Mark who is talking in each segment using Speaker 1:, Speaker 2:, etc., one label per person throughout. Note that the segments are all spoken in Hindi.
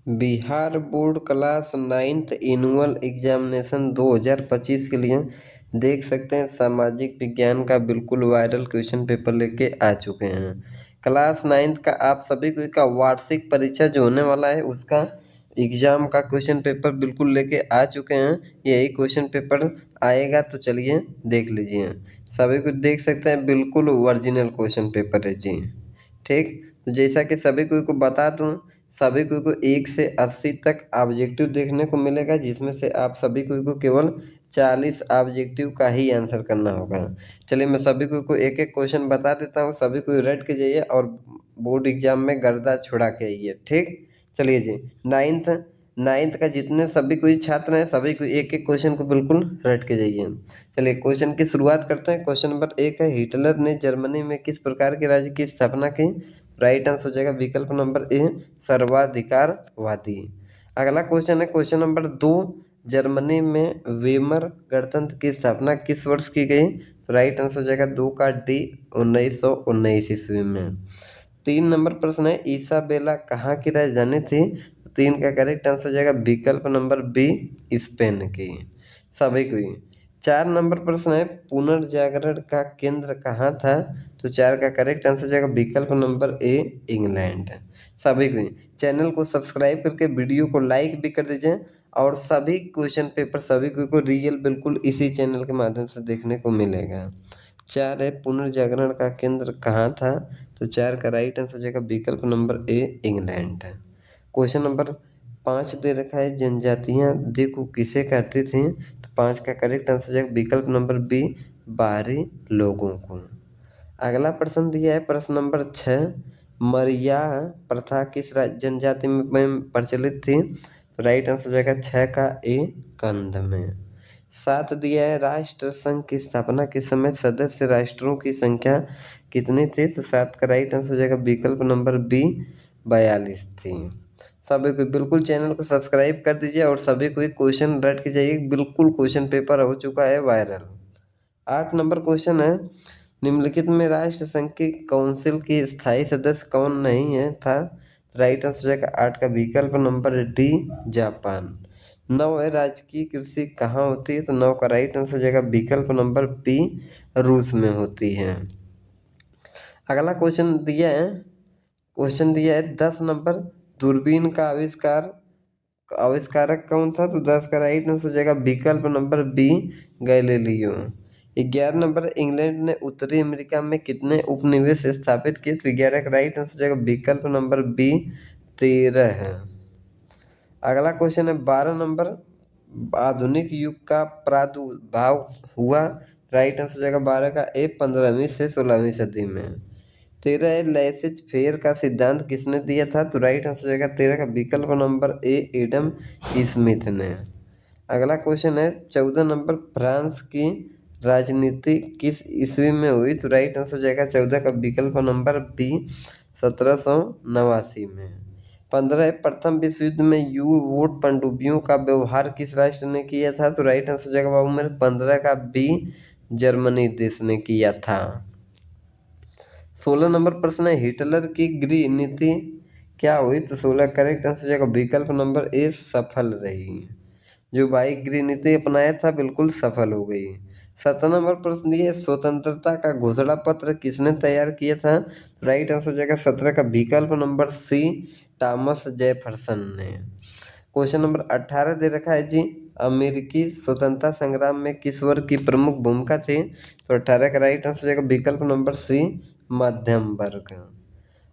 Speaker 1: Bihar board class 9th annual examination 2025 के लिए देख सकते हैं सामाजिक विज्ञान का बिल्कुल वायरल क्वेश्चन पेपर लेके आ चुके हैं। क्लास 9th का आप सभी को का वार्षिक परीक्षा जो होने वाला है उसका एग्जाम का क्वेश्चन पेपर बिल्कुल लेके आ चुके हैं। यही क्वेश्चन पेपर आएगा तो चलिए देख लीजिए। सभी कुछ देख सकते हैं, बिल्कुल ओरिजिनल क्वेश्चन पेपर है जी। ठीक, तो जैसा कि सभी को बता दूं, सभी को 1 से 80 तक ऑब्जेक्टिव देखने को मिलेगा, जिसमें से आप सभी को केवल 40 ऑब्जेक्टिव का ही आंसर करना होगा। चलिए मैं सभी को एक एक क्वेश्चन बता देता हूँ, सभी को रट के जाइए और बोर्ड एग्जाम में गर्दा छुड़ा के आइए। ठीक, चलिए जी। नाइन्थ का जितने सभी कोई छात्र हैं सभी को एक एक क्वेश्चन को बिल्कुल रट के जाइए। चलिए क्वेश्चन की शुरुआत करते हैं। क्वेश्चन नंबर 1 है, हिटलर ने जर्मनी में किस प्रकार के राज्य की स्थापना की? राइट आंसर हो जाएगा विकल्प नंबर ए, सर्वाधिकारवादी। अगला क्वेश्चन है क्वेश्चन नंबर 2, जर्मनी में वेमर गणतंत्र की स्थापना किस वर्ष की गई? राइट आंसर हो जाएगा 2 का डी, 1919 ईस्वी में। 3 नंबर प्रश्न है, इसाबेला कहाँ की राजधानी थी? 3 का करेक्ट आंसर हो जाएगा विकल्प नंबर बी, स्पेन की। सभी को 4 नंबर प्रश्न है, पुनर्जागरण का केंद्र कहाँ था? तो 4 का करेक्ट आंसर हो जाएगा विकल्प नंबर ए, इंग्लैंड। सभी को चैनल को सब्सक्राइब करके वीडियो को लाइक भी कर दीजिए और सभी क्वेश्चन पेपर सभी को रियल बिल्कुल इसी चैनल के माध्यम से देखने को मिलेगा। 4 है, पुनर्जागरण का केंद्र कहाँ था? तो 4 का राइट आंसर हो जाएगा विकल्प number A, England. Question number 5 दे रखा है, जनजातियाँ देखो किसे कहती थी? तो 5 का करेक्ट आंसर हो जाएगा विकल्प नंबर बी, बाहरी लोगों को। अगला प्रश्न दिया है प्रश्न नंबर 6, मरियाह प्रथा किस जनजाति में प्रचलित थी? राइट आंसर हो जाएगा 6 का ए, कंध में। 7 दिया है, राष्ट्र संघ की स्थापना के समय सदस्य राष्ट्रों की संख्या कितनी थी? तो 7 का राइट आंसर हो जाएगा विकल्प नंबर बी, 42 थी। सभी को बिल्कुल चैनल को सब्सक्राइब कर दीजिए और सभी को क्वेश्चन रट के जाइए, बिल्कुल क्वेश्चन पेपर हो चुका है वायरल। 8 नंबर क्वेश्चन है, निम्नलिखित में राष्ट्र संघ की काउंसिल की स्थायी सदस्य कौन नहीं है था? राइट आंसर हो जाएगा 8 का विकल्प नंबर डी, जापान। 9 है, राजकीय कृषि कहाँ होती है? तो 9 का राइट आंसर हो जाएगा विकल्प नंबर बी, रूस में होती है। अगला क्वेश्चन दिया है 10 नंबर, दूरबीन का आविष्कारक कौन था? तो 10 का राइट आंसर हो जाएगा विकल्प number B, Galileo. 11 number, England ने उत्तरी अमेरिका में कितने उपनिवेश स्थापित किए? तो 11 का राइट आंसर हो जाएगा विकल्प नंबर बी, 13 है। अगला क्वेश्चन है 12 नंबर, आधुनिक युग का प्रादुर्भाव हुआ? राइट आंसर हो जाएगा 12 का ए, 15वीं से 16वीं सदी में। 13 है, लेसिज फेयर का सिद्धांत किसने दिया था? तो राइट आंसर हो जाएगा 13 का विकल्प नंबर ए, एडम स्मिथ ने। अगला क्वेश्चन है 14 नंबर, फ्रांस की राजनीति किस ईस्वी में हुई? तो राइट आंसर हो जाएगा 14 का विकल्प नंबर बी, 1789 में। 15 है, प्रथम विश्व युद्ध में यू वोट पनडुब्बियों का व्यवहार किस राष्ट्र ने किया था? तो राइट आंसर हो जाएगा बाबू मेरे 15 का बी, जर्मनी देश ने किया था। 16 नंबर प्रश्न है, हिटलर की गृह नीति क्या हुई? तो 16 करेक्ट आंसर हो जाएगा विकल्प नंबर ए, सफल रही। जो भाई गृह नीति अपनाया था बिल्कुल सफल हो गई। 17 नंबर प्रश्न दिए, स्वतंत्रता का घोषणा पत्र किसने तैयार किया था? राइट आंसर हो जाएगा 17 का विकल्प नंबर सी, थॉमस जेफरसन ने। क्वेश्चन नंबर 18 दे रखा है जी, अमेरिकी स्वतंत्रता संग्राम में किस वर्ग की प्रमुख भूमिका थी? तो 18 का राइट आंसर हो जाएगा विकल्प नंबर सी, मध्यम वर्ग।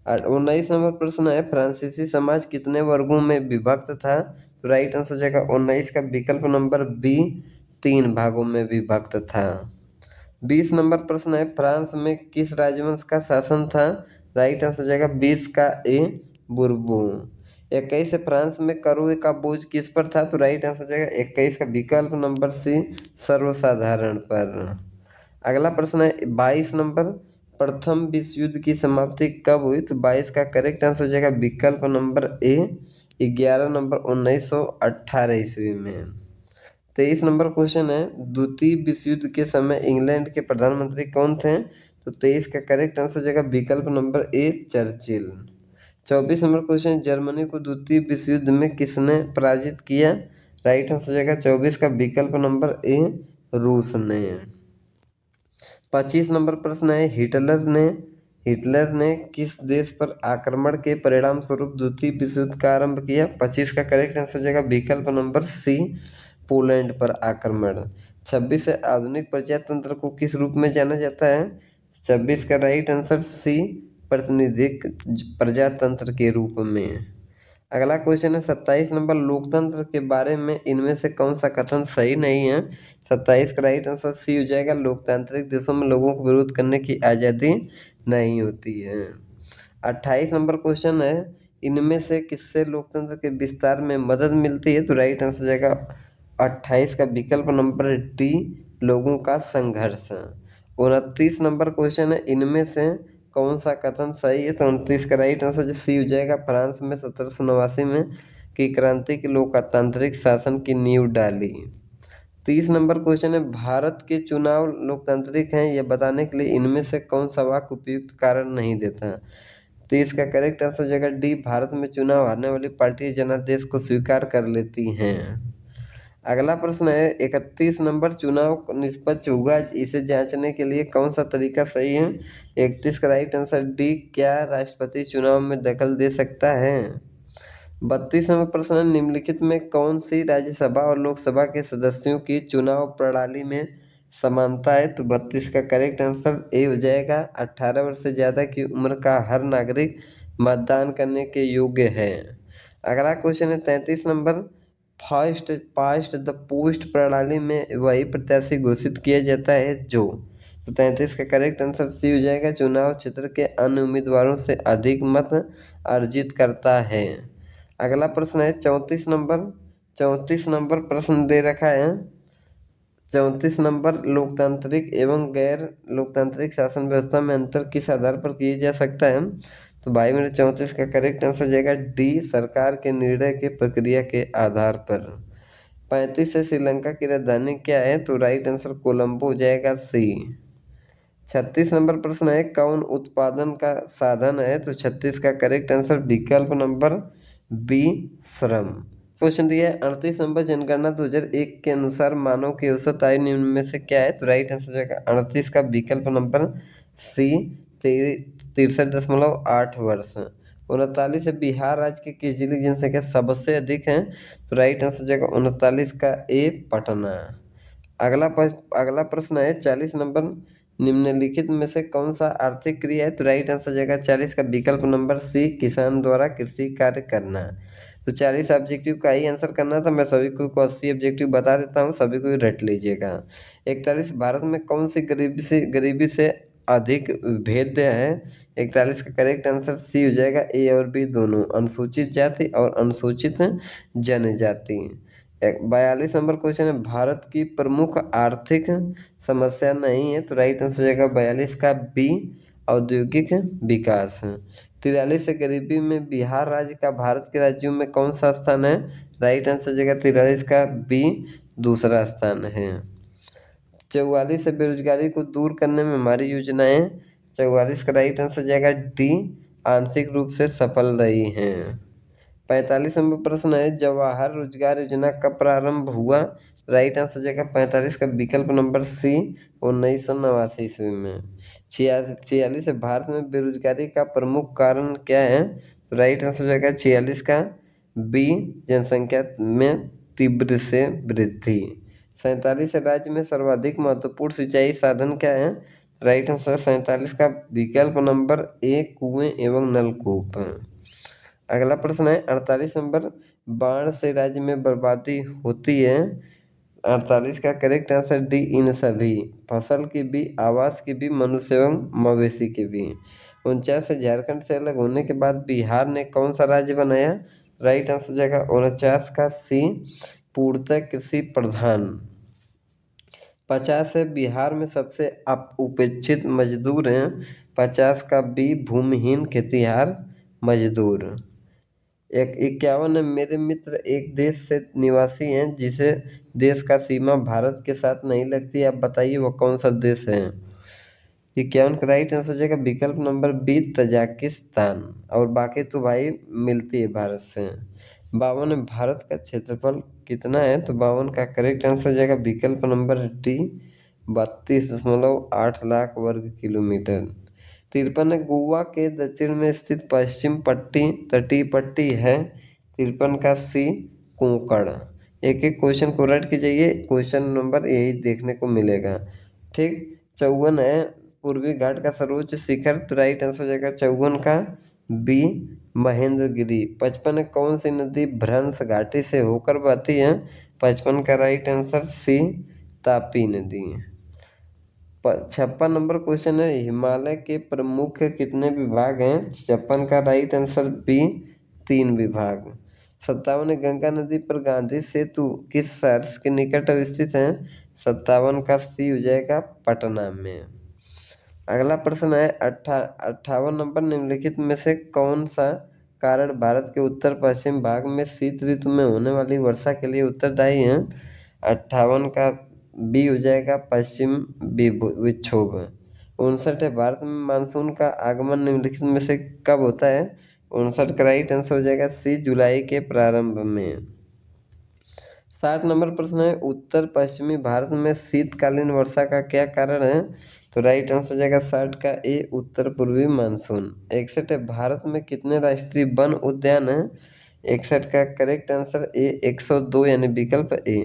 Speaker 1: 19 नंबर प्रश्न है, फ्रांसीसी समाज कितने वर्गों में विभक्त था? तो राइट आंसर हो जाएगा 19 का विकल्प नंबर बी, 3 भागों में विभक्त था। 20 नंबर प्रश्न है, फ्रांस में किस राजवंश का शासन था? राइट आंसर हो जाएगा 20 का ए, बुर्बोन। 21 है, फ्रांस में करों का बोझ किस पर था? तो राइट आंसर हो जाएगा 21 का विकल्प नंबर सी, सर्वसाधारण पर। अगला प्रश्न है 22 नंबर, प्रथम विश्व युद्ध की समाप्ति कब हुई? तो 22 का करेक्ट आंसर हो जाएगा विकल्प नंबर ए, 11 नंबर 1918 ईस्वी में। 23 नंबर क्वेश्चन है, द्वितीय विश्व युद्ध के समय इंग्लैंड के प्रधानमंत्री कौन थे? तो 23 का करेक्ट आंसर हो जाएगा विकल्प number A, Churchill. 24 number question, Germany को द्वितीय विश्व युद्ध में किसने पराजित किया? राइट आंसर हो जाएगा 24 का विकल्प नंबर ए, रूस ने। 25 नंबर प्रश्न है, हिटलर ने किस देश पर आक्रमण के परिणाम स्वरूप द्वितीय विश्व युद्ध का आरंभ किया? 25 का करेक्ट आंसर हो जाएगा विकल्प नंबर सी, पोलैंड पर आक्रमण। 26 है, आधुनिक प्रजातंत्र को किस रूप में जाना जाता है? 26 का राइट आंसर सी, प्रातिनिधिक प्रजातंत्र के रूप में। अगला क्वेश्चन है 27 नंबर, लोकतंत्र के बारे में इनमें से कौन सा कथन सही नहीं है? 27 का राइट आंसर सी हो जाएगा, लोकतांत्रिक देशों में लोगों को विरोध करने की आज़ादी नहीं होती है। 28 नंबर क्वेश्चन है, इनमें से किससे लोकतंत्र के विस्तार में मदद मिलती है? तो राइट आंसर हो जाएगा 28 का विकल्प नंबर डी, लोगों का संघर्ष। 29 नंबर क्वेश्चन है, इनमें से कौन सा कथन सही है? तो 29 का राइट आंसर सी हो जाएगा, फ्रांस में 1789 में की क्रांति के लोकतांत्रिक शासन की नींव डाली। 30 नंबर क्वेश्चन है, भारत के चुनाव लोकतांत्रिक हैं यह बताने के लिए इनमें से कौन सा वाक्य उपयुक्त कारण नहीं देता? तो इसका करेक्ट आंसर हो जाएगा डी, भारत में चुनाव हारने वाली पार्टी जनादेश को स्वीकार कर लेती हैं। अगला प्रश्न है 31 नंबर, चुनाव निष्पक्ष हुआ इसे जांचने के लिए कौन सा तरीका सही है? 31 का राइट आंसर डी, क्या राष्ट्रपति चुनाव में दखल दे सकता है? 32 नंबर प्रश्न, निम्नलिखित में कौन सी राज्यसभा और लोकसभा के सदस्यों की चुनाव प्रणाली में समानता है? तो 32 का करेक्ट आंसर ए हो जाएगा, 18 वर्ष से ज़्यादा की उम्र का हर नागरिक मतदान करने के योग्य है। अगला क्वेश्चन है 33 number, first past the post प्रणाली में वही प्रत्याशी घोषित किया जाता है जो। तो 33 का करेक्ट आंसर सी हो जाएगा, चुनाव क्षेत्र के अन्य उम्मीदवारों से अधिक मत अर्जित करता है। अगला प्रश्न है 34 नंबर प्रश्न दे रखा है 34 नंबर, लोकतांत्रिक एवं गैर लोकतांत्रिक शासन व्यवस्था में अंतर किस आधार पर किया जा सकता है? तो भाई मेरे 34 का करेक्ट आंसर जाएगा डी, सरकार के निर्णय के प्रक्रिया के आधार पर। 35 से श्रीलंका की राजधानी क्या है? तो राइट आंसर कोलंबो हो जाएगा सी। 36 नंबर प्रश्न है, कौन उत्पादन का साधन है? तो 36 का करेक्ट आंसर विकल्प नंबर बी, श्रम। क्वेश्चन दिया है 38 नंबर, जनगणना 2001 के अनुसार मानव की औसत आयु निम्न में से क्या है? तो राइट आंसर जाएगा 38 का विकल्प नंबर सी, 63.8 वर्ष। 39 है, बिहार राज्य के किस जिले की जनसंख्या सबसे अधिक है? तो राइट आंसर जाएगा 39 का ए, पटना। अगला प्रश्न है 40 नंबर, निम्नलिखित में से कौन सा आर्थिक क्रिया है? तो राइट आंसर जाएगा 40 का विकल्प नंबर सी, किसान द्वारा कृषि कार्य करना। तो 40 ऑब्जेक्टिव का ही आंसर करना था, मैं सभी को 80 ऑब्जेक्टिव बता देता हूँ, सभी को रट लीजिएगा। 41, भारत में कौन सी गरीबी से अधिक भेद्य है? 41 का करेक्ट आंसर सी हो जाएगा, ए और बी दोनों, अनुसूचित जाति और अनुसूचित जनजाति। 42 नंबर क्वेश्चन है, भारत की प्रमुख आर्थिक समस्या नहीं है? तो राइट आंसर हो जाएगा 42 का बी, औद्योगिक विकास। 43 है, गरीबी में बिहार राज्य का भारत के राज्यों में कौन सा स्थान है? राइट आंसर हो जाएगा 43 का बी, दूसरा स्थान है। 44 है, बेरोजगारी को दूर करने में हमारी योजनाएं। 44 का राइट आंसर हो जाएगा डी, आंशिक रूप से सफल रही हैं। 45 नंबर प्रश्न है, जवाहर रोजगार योजना कब प्रारंभ हुआ? राइट आंसर जाएगा 45 का विकल्प नंबर सी, 1989 ईस्वी में। 46 है, भारत में बेरोजगारी का प्रमुख कारण क्या है? राइट आंसर जाएगा 46 का बी, जनसंख्या में तीव्र से वृद्धि। 47 है, राज्य में सर्वाधिक महत्वपूर्ण सिंचाई साधन क्या है? राइट आंसर 47 का विकल्प नंबर ए, कुएं एवं नलकूप। अगला प्रश्न है 48 नंबर, बाढ़ से राज्य में बर्बादी होती है? 48 का करेक्ट आंसर डी, इन सभी, फसल की भी, आवास की भी, मनुष्य एवं मवेशी की भी। 49 से, झारखंड से अलग होने के बाद बिहार ने कौन सा राज्य बनाया? राइट आंसर हो जाएगा 49 का सी, पूर्णतः कृषि प्रधान। 50 है, बिहार में सबसे उपेक्षित मजदूर हैं? 50 का बी, भूमिहीन खेतिहर मजदूर। 51 है, मेरे मित्र एक देश से निवासी हैं जिसे देश का सीमा भारत के साथ नहीं लगती, आप बताइए वो कौन सा देश है? इक्यावन का राइट आंसर हो जाएगा विकल्प नंबर बी तजाकिस्तान। और बाकी तो भाई मिलती है भारत से। 52 में भारत का क्षेत्रफल कितना है, तो 52 का करेक्ट आंसर हो जाएगा विकल्प नंबर डी 32.8 लाख वर्ग किलोमीटर। 53 है गोवा के दक्षिण में स्थित पश्चिम पट्टी तटीय पट्टी है। 53 का सी कोंकण। एक एक क्वेश्चन को रट के जाइए, क्वेश्चन नंबर यही देखने को मिलेगा। ठीक। 54 है पूर्वी घाट का सर्वोच्च शिखर, तो राइट आंसर हो जाएगा 54 का बी महेंद्रगिरी। 55 है कौन सी नदी भ्रंश घाटी से होकर बहती है, 55 का राइट आंसर सी तापी नदी। 56 नंबर क्वेश्चन है हिमालय के प्रमुख कितने विभाग हैं, 56 का राइट आंसर बी 3 विभाग। 57 गंगा नदी पर गांधी सेतु किस शहर के निकट स्थित है, 57 का सी हो जाएगा पटना में। अगला प्रश्न है 58 नंबर निम्नलिखित में से कौन सा कारण भारत के उत्तर पश्चिम भाग में शीत ऋतु में होने वाली वर्षा के लिए उत्तरदायी है, 58 का बी हो जाएगा पश्चिम विक्षोभ। 59 है भारत में मानसून का आगमन निम्नलिखित में से कब होता है, 59 का राइट आंसर हो जाएगा सी जुलाई के प्रारंभ में। 60 नंबर प्रश्न है उत्तर पश्चिमी भारत में शीतकालीन वर्षा का क्या कारण है, तो राइट आंसर हो जाएगा 60 का ए उत्तर पूर्वी मानसून। 61 है भारत में कितने राष्ट्रीय वन उद्यान हैं, 61 का करेक्ट आंसर ए 102 यानी विकल्प ए।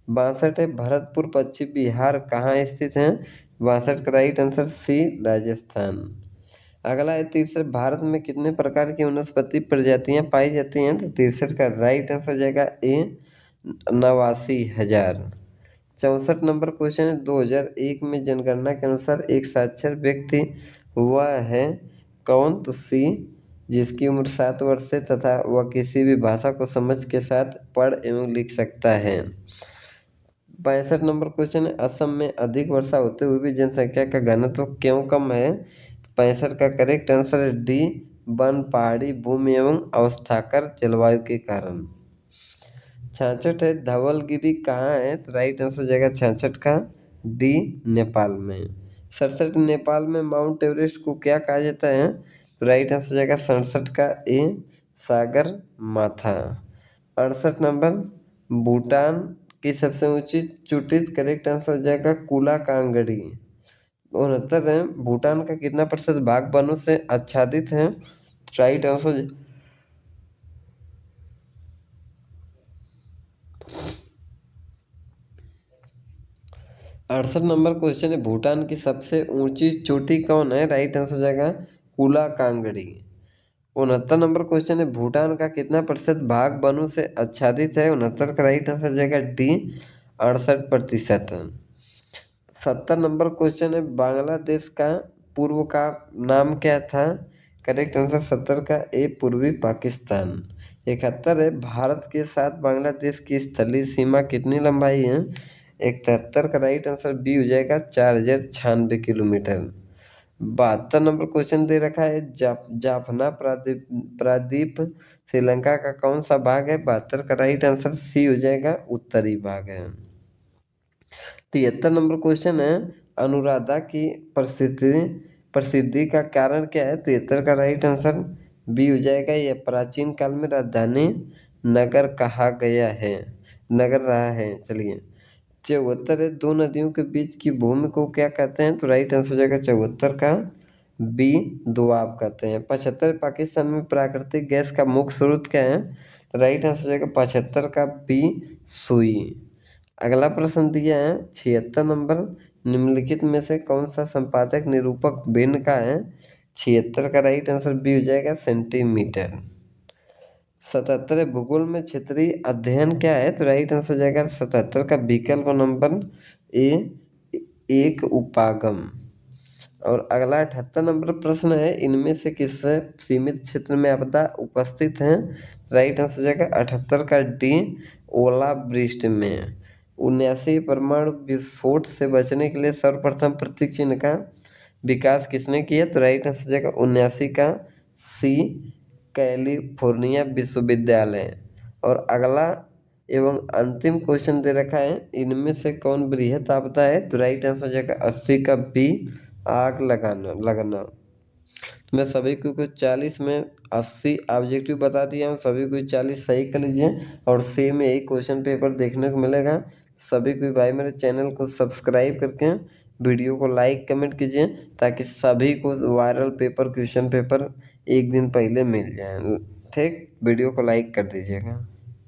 Speaker 1: 62 है भरतपुर पश्चिम बिहार कहाँ स्थित है, 62 का राइट आंसर सी राजस्थान। अगला है 63 भारत में कितने प्रकार की वनस्पति प्रजातियां पाई जाती हैं, तो 63 का राइट आंसर हो जाएगा ए 89,000। 64 नंबर क्वेश्चन है 2001 में जनगणना के अनुसार एक साक्षर व्यक्ति वह है कौन, तो सी जिसकी उम्र 7 वर्ष से तथा वह किसी भी भाषा को समझ के साथ पढ़ एवं लिख सकता है। 65 नंबर क्वेश्चन है असम में अधिक वर्षा होते हुए भी जनसंख्या का घनत्व क्यों कम है, 65 का करेक्ट आंसर है डी वन पहाड़ी भूमि एवं अवस्थाकर जलवायु के कारण। 66 है धवलगिरी कहाँ है, तो राइट आंसर हो जाएगा 66 का डी नेपाल में। 67 नेपाल में माउंट एवरेस्ट को क्या कहा जाता है, तो राइट आंसर हो जाएगा 67 का ए सागर माथा। 68 नंबर भूटान की सबसे ऊंची चोटी, करेक्ट आंसर हो जाएगा कुला कांगड़ी। 69 है भूटान का कितना प्रतिशत भाग वनों से आच्छादित है, राइट आंसर 68 नंबर क्वेश्चन है भूटान की सबसे ऊंची चोटी कौन है, राइट आंसर हो जाएगा कुला कांगड़ी। 69 नंबर क्वेश्चन है भूटान का कितना प्रतिशत भाग वनों से आच्छादित है, 69 का राइट आंसर हो जाएगा डी 68%। 70 नंबर क्वेश्चन है बांग्लादेश का पूर्व का नाम क्या था, करेक्ट आंसर 70 का ए पूर्वी पाकिस्तान। 71 है भारत के साथ बांग्लादेश की स्थलीय सीमा कितनी लंबाई है, 71 का राइट आंसर बी हो जाएगा 4096 किलोमीटर। 72 नंबर क्वेश्चन दे रखा है जाफना प्रादीप प्रादीप श्रीलंका का कौन सा भाग है, 72 का राइट आंसर सी हो जाएगा उत्तरी भाग है। 73 नंबर क्वेश्चन है अनुराधा की प्रसिद्धि प्रसिद्धि का कारण क्या है, 73 का राइट आंसर बी हो जाएगा यह प्राचीन काल में राजधानी नगर कहा गया है, नगर रहा है। चलिए 74 है दो नदियों के बीच की भूमि को क्या कहते हैं, तो राइट आंसर हो जाएगा 74 का बी दोआब कहते हैं। 75 पाकिस्तान में प्राकृतिक गैस का मुख्य स्रोत क्या है, तो राइट आंसर हो जाएगा 75 का बी सुई। अगला प्रश्न दिया है 76 नंबर निम्नलिखित में से कौन सा संपादक निरूपक भिन्न का है, 76 का राइट आंसर बी हो जाएगा सेंटीमीटर। 77 भूगोल में क्षेत्रीय अध्ययन क्या है, तो राइट आंसर हो जाएगा 77 का विकल्प नंबर ए एक उपागम। और अगला 78 नंबर प्रश्न है इनमें से किससे सीमित क्षेत्र में आपदा उपस्थित है, राइट आंसर हो जाएगा 78 का डी ओलावृष्टि में। 79 परमाणु विस्फोट से बचने के लिए सर्वप्रथम प्रतीक चिन्ह का विकास किसने किया, तो राइट आंसर हो जाएगा 79 का सी कैलिफोर्निया विश्वविद्यालय। और अगला एवं अंतिम क्वेश्चन दे रखा है इनमें से कौन बृहत आपदा है, तो राइट आंसर हो जाएगा 80 का बी आग लगाना लगना। मैं सभी को कुछ 40 में 80 ऑब्जेक्टिव बता दिया हूँ, सभी को 40 सही कर लीजिए और सेम यही क्वेश्चन पेपर देखने को मिलेगा। सभी को भाई मेरे चैनल को सब्सक्राइब करके वीडियो को लाइक कमेंट कीजिए ताकि सभी को वायरल पेपर क्वेश्चन पेपर एक दिन पहले मिल जाए। ठीक, वीडियो को लाइक कर दीजिएगा।